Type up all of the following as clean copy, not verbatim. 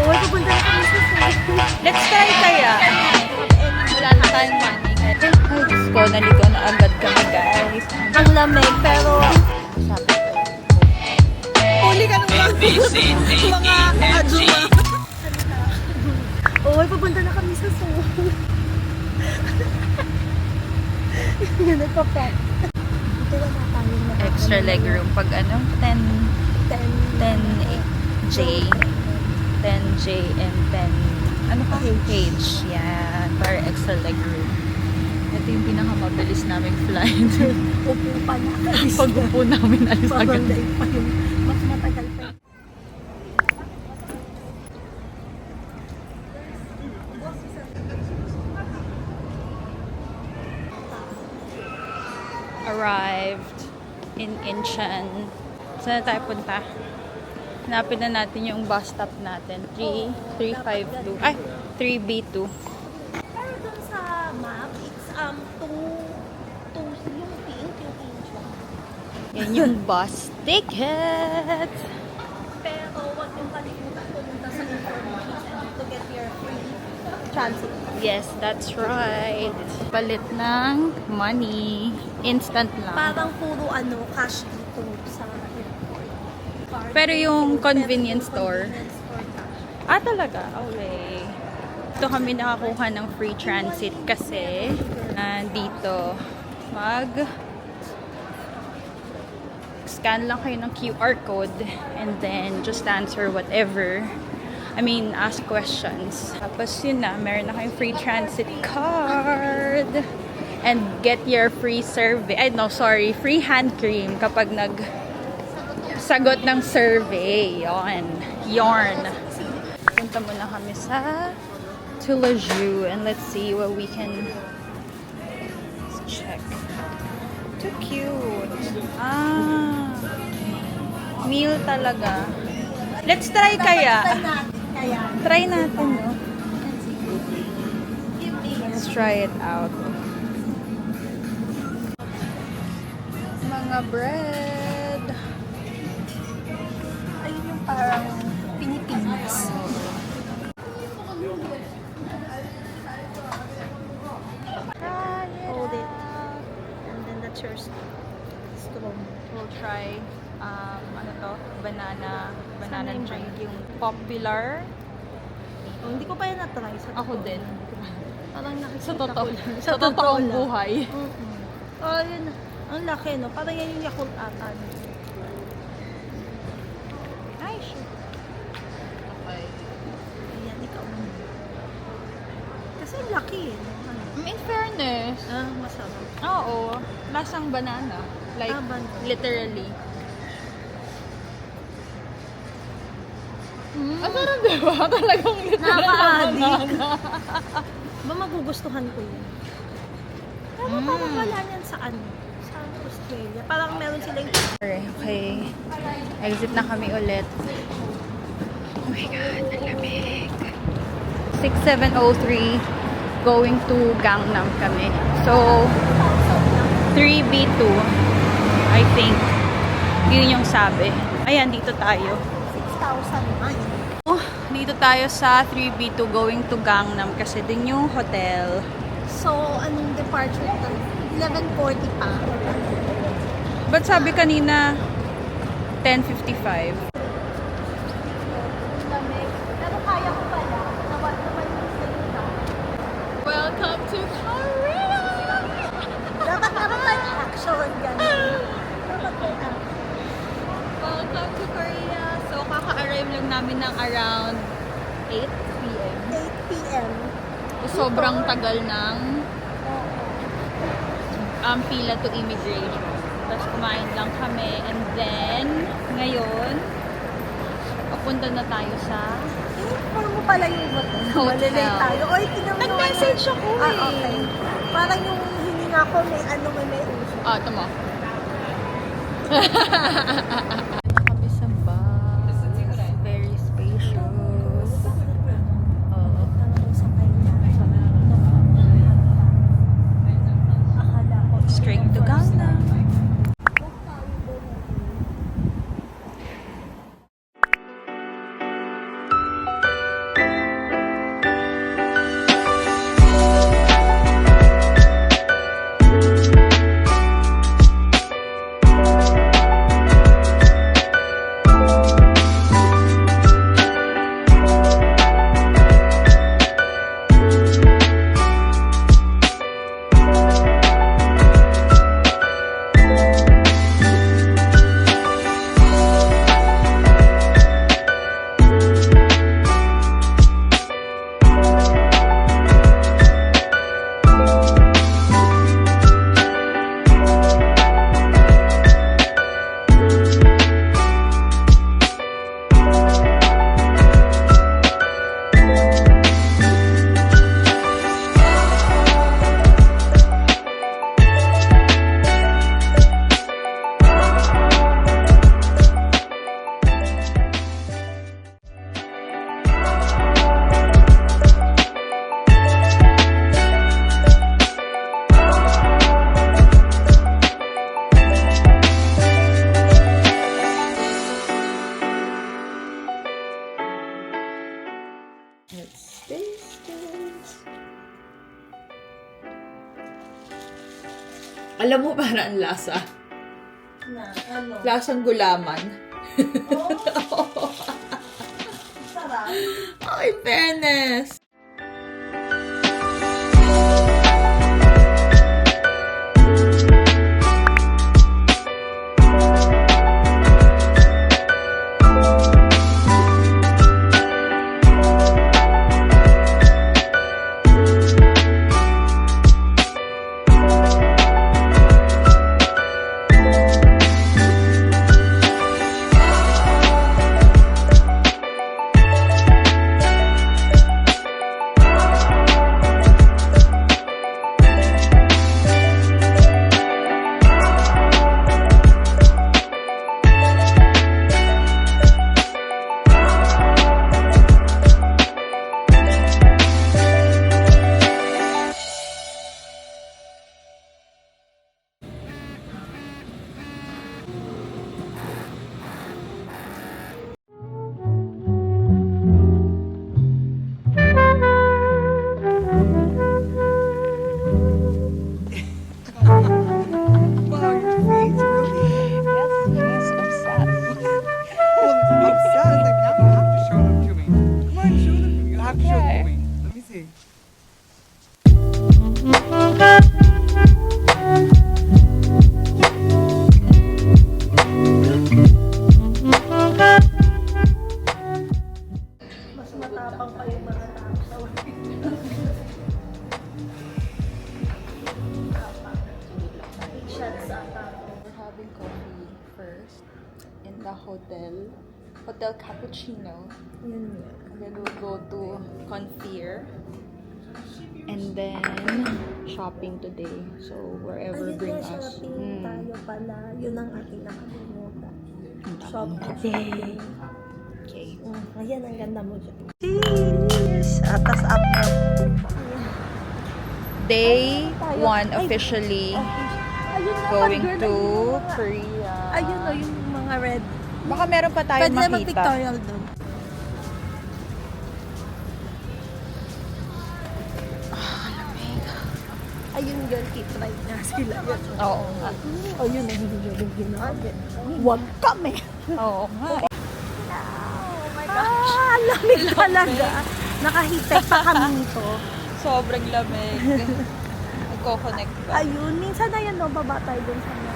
Uy, pupunta na kami sa Seoul. Let's try kaya. Wala na tayong money. Ay, Diyos ko, naligo na agad kami, guys. Ang lamig, pero Sabi ko. huli ka nung mga aduma. Uy, pupunta na kami sa Seoul. Yan, nagpa-pack. Ito na tayo na. Extra leg room. Pag ano, 10 J. 10J and 10 ano pa? H. Yan. Para extra leg room. Ito yung pinakamabilis naming flight. Upo pa na. Pag upo namin, alis agad. Parang daig pa yung mas matagal pa. Arrived in Incheon. Saan na tayo punta? Hanapin na natin yung bus stop natin. 352. Ay, 3B2. Pero dun sa map, it's yung pink, yung Incheon. Yan yung bus ticket. Pero wag yung kalimutan pumunta sa information center to get your free transit. Yes, that's right. Palit ng money. Instant lang. Parang puro cash dito sa airport. Card. Pero yung convenience store. Pero convenience store cash. Ah, talaga? Okay. Ito kami nakakuha ng free transit kasi dito scan lang kayo ng QR code and then just answer whatever. Ask questions. Tapos yun na, meron na kayong free transit card and get your free survey. Free hand cream kapag sagot ng survey. Yarn. Punta muna kami sa Tulaju and let's see what we can check. Too cute. Meal talaga. Let's try kaya. Try natin, no? Let's try it out. Mga bread. Ayun yung parang Pinipinas. Hold it. And then that's your straw. We'll try banana drink, yung popular. Oh, hindi ko pa yan na-try. Ako din. Parang nakikita Sa totoo. ko lang. Sa totoong lang. buhay. Oh, yun. Ang laki, no? Parang yan yung Yakult ata. Ay, sure. Okay. Ayan, ikaw muna. Kasi ang laki, eh. Ano? In fairness, Masarap. oo, lasang banana. Like, Banana. literally. Parang diba? Talagang literal na Nakaka-addict. banana. Ba magugustuhan ko yun? Pero parang wala niyan sa sa Australia. Parang meron silang Okay. Exit na kami ulit. Oh my God, ang lamig. 6703 going to Gangnam kami. So, 3B2 I think. Yun yung sabi. Ayan, dito tayo. 6,000 naman. Dito tayo sa 3B2 going to Gangnam kasi din yung hotel. So, anong departure time? 11:40 pa. But sabi kanina, 10:55. Lamig. Pero kaya ko pala. Naman yung salita. Welcome to Korea! Dapat naman may action, gano'n. Dapat may action. Welcome to Korea! So, kaka-arrive lang namin ng around 8 p.m. 8 p.m. Sobrang tagal ng pila to immigration. Tapos kumain lang kami. And then, ngayon, papunta na tayo sa Inform mo pala yung hotel. Hotel. Malilate tayo. Oy, tingnan mo. Nag-message ako Okay. Parang yung hininga ko may uso. ito mo. Kami sa bus. Very spacious. Oo. Akala ko. Straight to Gangnam. Alam mo, para ang lasa. Na, ano? Lasang gulaman. Oh, sarap. Oh, in fairness. Wow, your face, really? Yes, obsessed. Well, obsessed. Like, now you have to show them to me. Come on, show them to me. You have to show them to me. Let me see. Mas matapang pa yung mga tao sa shots ata. We're having coffee first in the Hotel Cappuccino. Yun nga. And then we'll go to Confir. And then shopping today. So wherever Ayun bring nga, us. shopping tayo pala. Yun ang aking nakalimutan. Shopping. Okay. Ayan, ang ganda mo dyan. Cheers! Atas up na. Day Tayo. 1 Ay, officially Ayun nga, going girl, to ayun yung mga- Korea. Ayun o, yung mga red. Baka meron pa tayong Pwede na makita. mag-pictorial doon. Ayun girl, keep right na sila. Oo nga. Ayun na, hindi nyo yung ginagawa. Huwag kami. Oo nga. Oh my gosh. Ah, lamig talaga. Nakahitek pa kami nito. Sobrang lamig. Nagko-connect ba? Ayun, minsan na yan, no, baba tayo dun sa mga.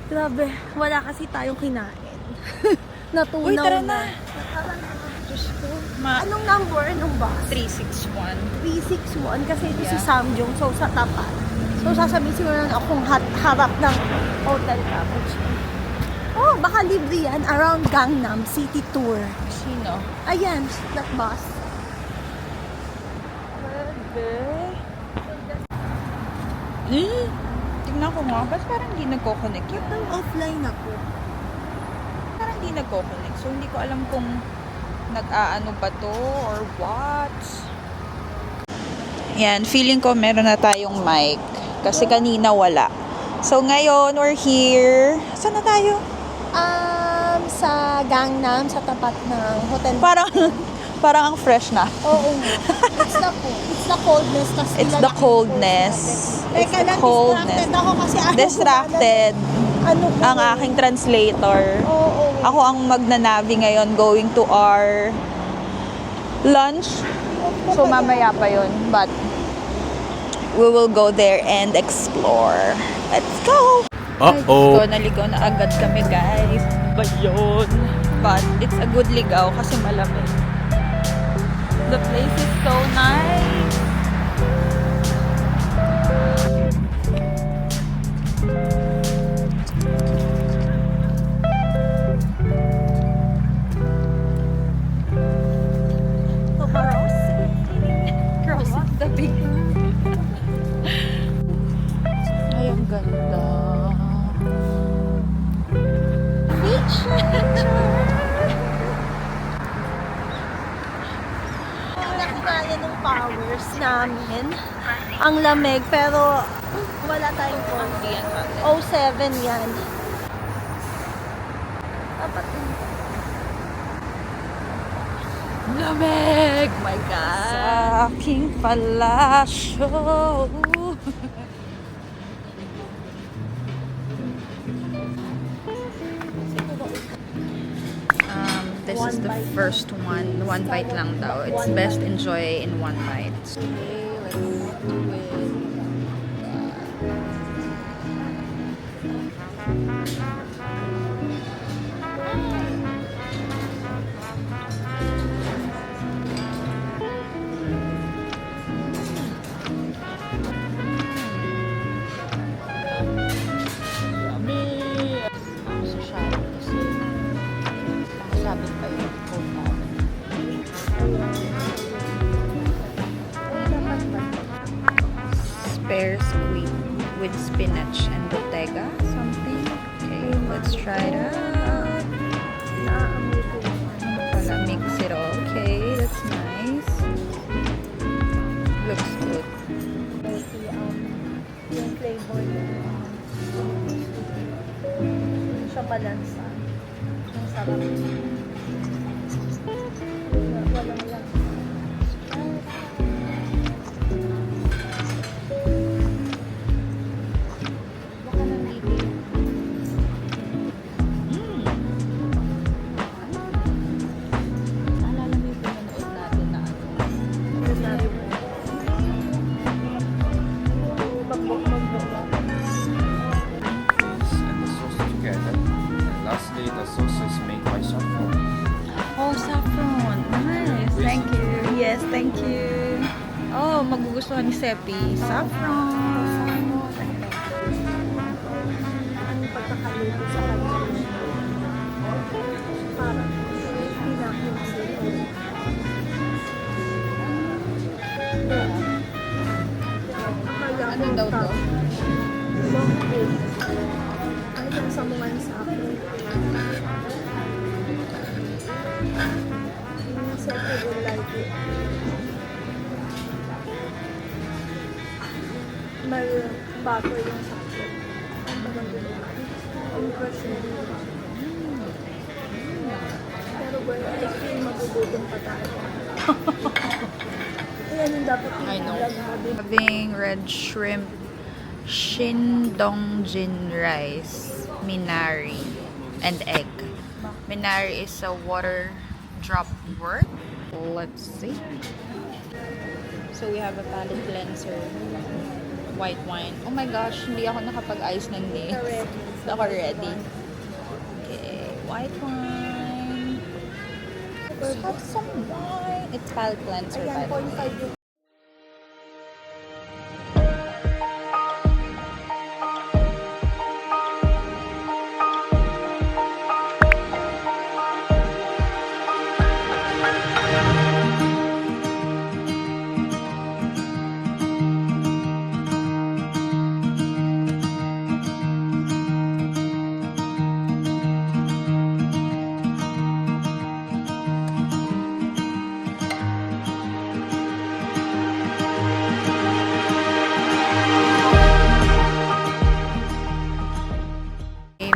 Grabe, wala kasi tayong kinain. Natunaw Uy, tara na. Tara na. Diyos ko. Anong number? Anong bus? 361. 361 kasi ito si Yeah. Samjong, so sa tapat. So sasabihin siguro na akong harap ng Hotel Cappuccino. Oh, baka libre yan. Around Gangnam City Tour. Sino? Ayan, that bus. Tingnan ko nga. Ba't parang hindi nagko-connect yun? Ang offline ako. Parang hindi nagko-connect. So, hindi ko alam kung nag-aano ba to or what. Yan, feeling ko meron na tayong mic. Kasi kanina wala. So, ngayon, we're here. Saan na tayo? Sa Gangnam, sa tapat ng hotel. Parang ang fresh na. Oo nga. It's the coldness. Tas It's sila the nakikita coldness. natin. It's Teka the lang, coldness. distracted ako kasi Distracted Ano ko? ang aking translator. Oo. Ako ang magnanavi ngayon going to our lunch. So mamaya pa yun. But we will go there and explore. Let's go! Uh-oh. So naligaw na agad kami guys. Ba yun? But it's a good ligaw kasi malamig. The place is so nice. Crossing the big. Ay, ang ganda. Beach. Nakakaya ng powers namin. Ang lamig, pero wala tayong coffee. 07 yan. Dapat Lamig! My God! Sa aking palasyo. This One is the bite. first one. One bite lang daw. It's One best bite. enjoy in one bite. Okay, let's do it. Gusto siya kasi nakasabit pa yung phone namin. Spare squid with spinach and bottega something. Okay, let's try it out. Naamoy ko yung Pala mix it all. Okay, that's nice. Looks good. yung flavor niya. Yung siya balansa. Ang sarap. Walang lang. Baka nandito yun. Naalala mo yung pinanood natin na ano? And the sauce together. And lastly, the sauce is made by saffron. Oh, saffron. Nice. Thank you. Yes, thank you. Oh, magugustuhan ni Seppi. Saffron. Ang pagkakaluto sa kanya. Parang pinakyung sila. Ano daw to? Long egg. Ano yung samungan sa akin? Yung Seppi will like it. May butter yung sa akin. Ang bagang ginawa. Ang crush niya. Pero well, I feel magugutom pa tayo. Ayan yung dapat I know. i-vlog mo din. Having red shrimp, shindongjin rice, minari, and egg. Minari is a water drop wort. Let's see. So we have a palate cleanser, white wine. Oh my gosh, hindi ako nakapag-ice ng nails. Correct. Ako ready. Okay, white wine. Let's have some wine. It's palate cleanser, by Ayan, the way. 0.5 yung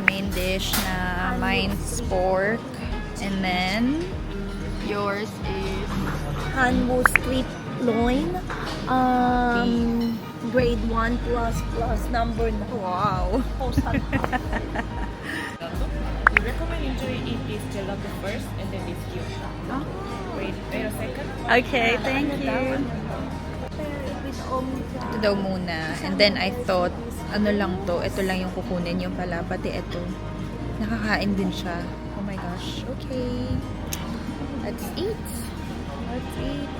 Main dish na mine's pork, and then yours is Hanwoo strip loin. Grade 1 plus number na. wow. Postal. We recommend you eat this gelato first and then this cube. Wait a second. Okay, thank you. With omega. Ito daw muna, and then I thought ano lang to, ito lang yung kukunin, yung pala pati ito nakakain din siya. Oh my gosh. Okay, let's eat. Let's eat.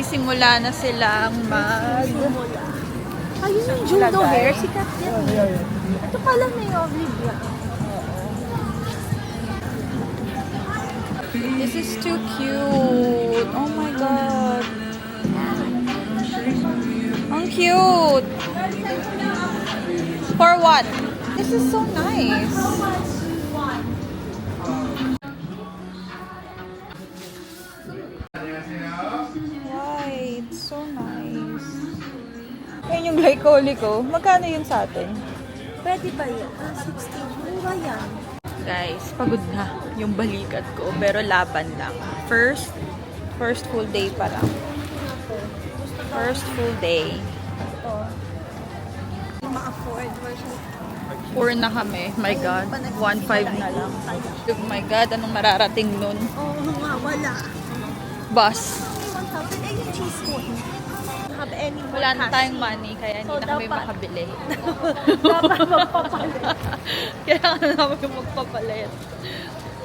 nagsisimula na silang Simula. Ayun yung Juno hair. Sikat yan. Ito pala may Olivia. This is too cute. Oh my god. Ang cute. For what? This is so nice. Why? It's so nice. Ayun yung glycolic ko. Magkano yun sa atin? Pwede ba yan? 16. Mura yan. Guys, pagod na yung balikat ko. Pero laban lang. First full day pa lang. First full day. Ito. Hindi ma-afford. Poor na kami. My God. 1.5 na lang. Oh my God, anong mararating nun? Oo nga, wala. Bus. 1,000. Eh, yung cheese mo. Have any more Wala na cash? tayong money, kaya hindi So, na kami dapat- makabili. Dapat magpapalit. Kaya na namin magpapalit.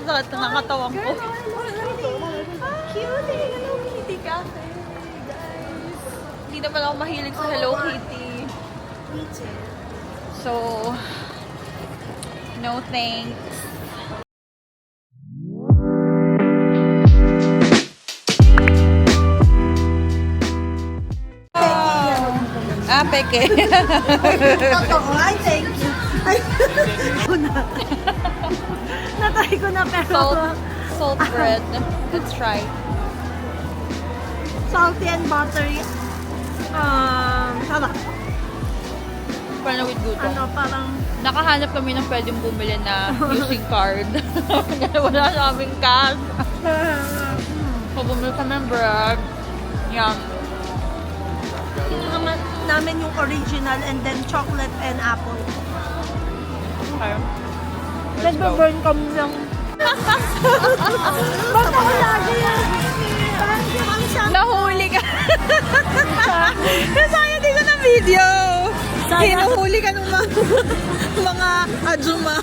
Sakit na nakatawang ko. Cute eh. Hello Kitty Cafe. Guys. Hindi naman ako mahilig sa Hello Kitty. Me too. So, no thanks. Peke. Totoo. Ay, thank you. Ay, natry ko na pero Salt bread. Let's try. salty and buttery. Sarap. Parang with gutom. Ano, parang Nakahanap kami ng pwedeng bumili na using card. Wala sa aming cash. So, bumili kami ng bread. Yum. naman namin yung original and then chocolate and apple. Okay. Nagbe-burn kami ng... Ba't ako lagi yan? Parang yung isang... Nahuli ka. Nasaya din ko ng video. Hinuhuli ka ng mga ajuma.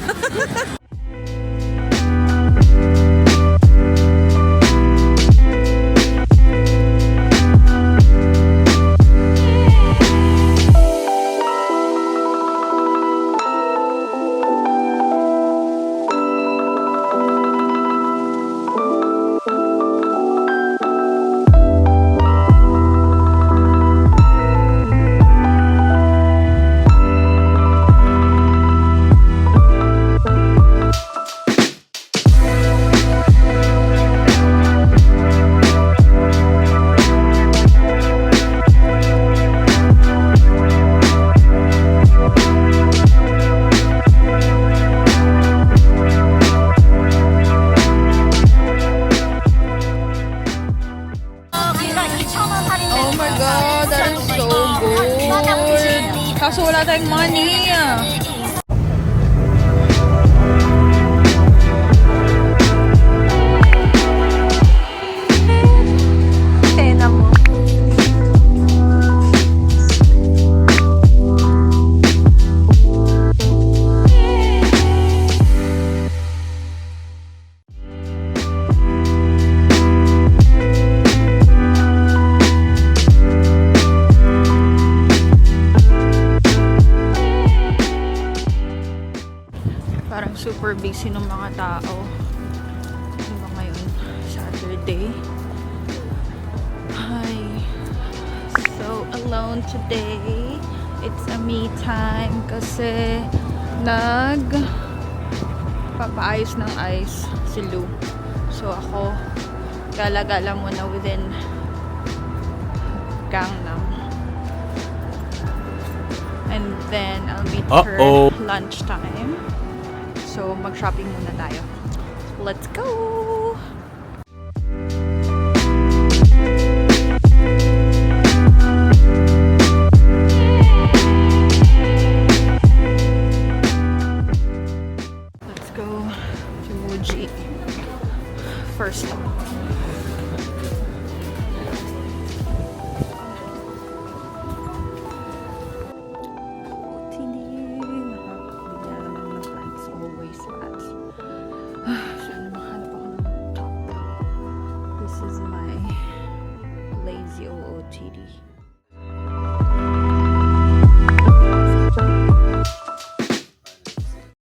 Oh my God, that is so good. Kaso wala tayong money. Tena mo. Parang super busy ng mga tao. Diba ngayon? Saturday. Hi. So alone today. It's a me time kasi papaayos ng ice si Lou. So ako gala-gala muna within Gangnam. And then I'll meet her lunchtime. So mag-shopping muna tayo. Let's go! Let's go to Muji. First stop. Lazy OOTD.